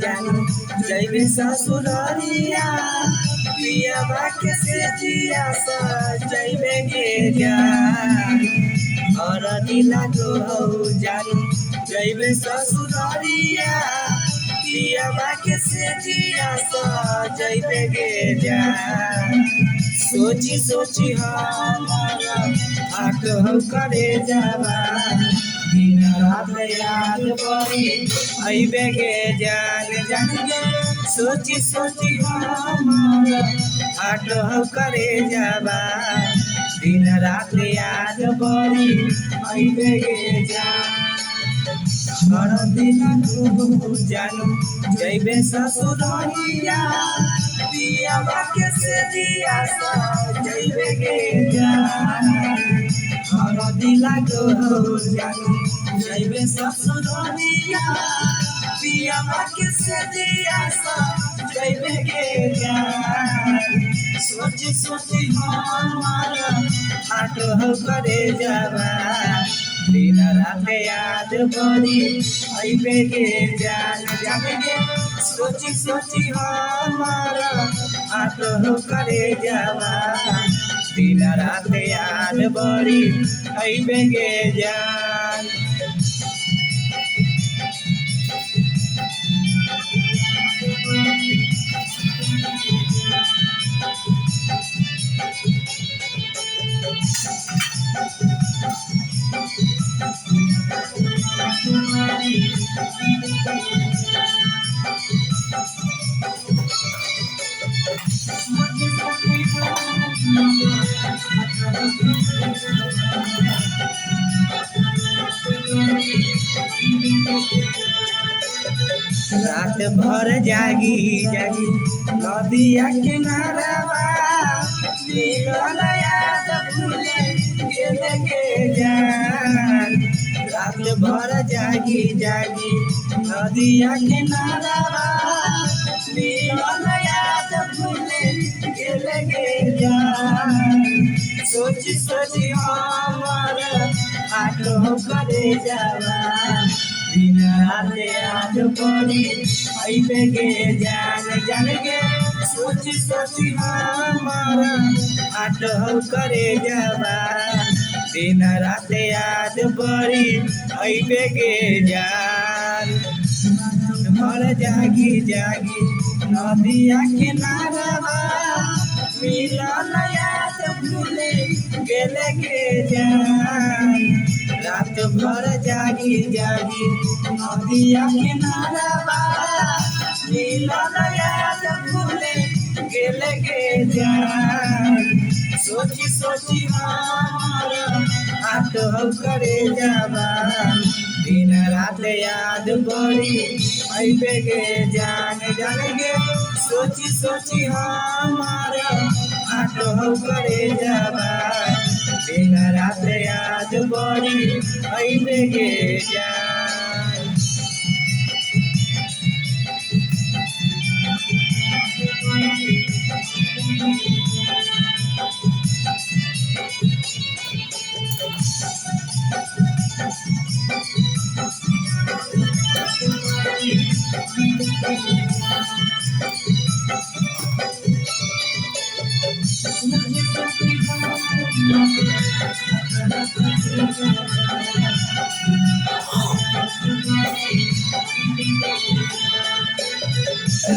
जानू जैबे ससुररिया पियावा के से जिया जैबे गे जान और दिला गो जानू जैबे ससुररिया पियावा के से जिया जैबे गे जान सोची सोची हमारा हाथ हो करे जावा दिन रात याद पड़ी अइबे गे जान जान गे सोची सोची हमारा हाथ हो करे जावा दिन रात याद पड़ी अइबे गे जान हर दिन तू जानू जैबे ससुररिया पियावा के से जिया जैबे गे जान हर दिला गो जानू जैबे ससुररिया पियावा के से जिया जैबे गे जान सोची सोची हमारा हाथ हो करे जावा दिन रात याद पड़ी अइबे गे जान जान गे सोची सोची हमारा हाथ हो करे जावा दिन रात याद पड़ी अइबे गे जान रात भर जागी जागी नदिया किनारवा मिलल याद भूले गेले गे जान रात भर जागी जागी नदिया किनारवा मिलल याद भूले गेले गे जान सोची सोची हमारा हाथ हो करे जावा दिन रात याद पड़ी अइबे गे जान जान गे सोची सोची हमारा हाथ हो करे जावा दिन रात याद पड़ी अइबे गे जान भर जागी जागी नदिया किनारवा मिलल याद भूले गेले गे जान रात भर जागी जागी नदिया किनारवा मिलल याद भूले गेले गे जान सोची सोची हमारा हाथ हो करे जावा दिन रात याद पड़ी अइबे गे जान जान गे सोची सोची हमारा हाथ हो करे जावा दिन रात याद पड़ी अइबे गे जान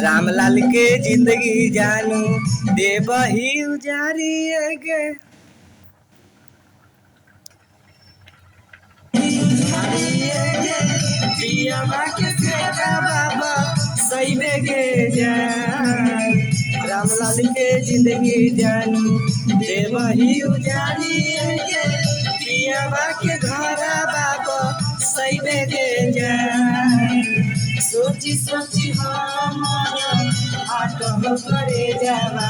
रामलाल के जिंदगी जानू देबही उजारी गे पियावा के सेवा बाबा सइबे गे जान रामलाल के जिंदगी जानू देबही उजारी गे पियावा के घर बाबा सइबे गे जान सोची सोची हमारा हाथ हो करे जावा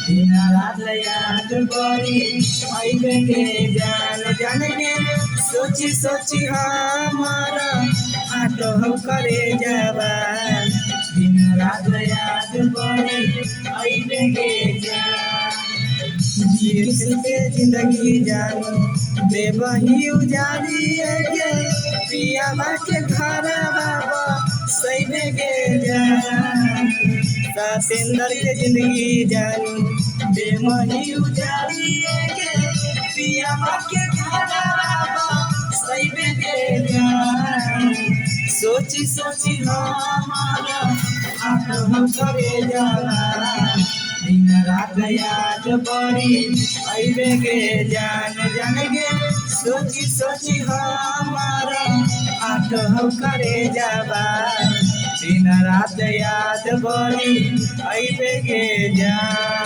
दिन रात याद पड़ी अइबे गे जान जान गे सोची सोची हमारा हाथ हो करे जावा दिन रात याद पड़ी अइबे गे जान के जिंदगी जानू देबही उजारी गे पियावा के घर बाबा सैबे के जान सतेंद्र के जिंदगी जानू बेमही उजारिए के पिया के खाना सैबे के जान सोची सोची हमारा आँख हम करे जाला दिन रात याद बड़ी अइबे के जान जान गे सोची सोची हमारा आँख हम करे जाबा दिन रात याद बड़ी अइबे के जान।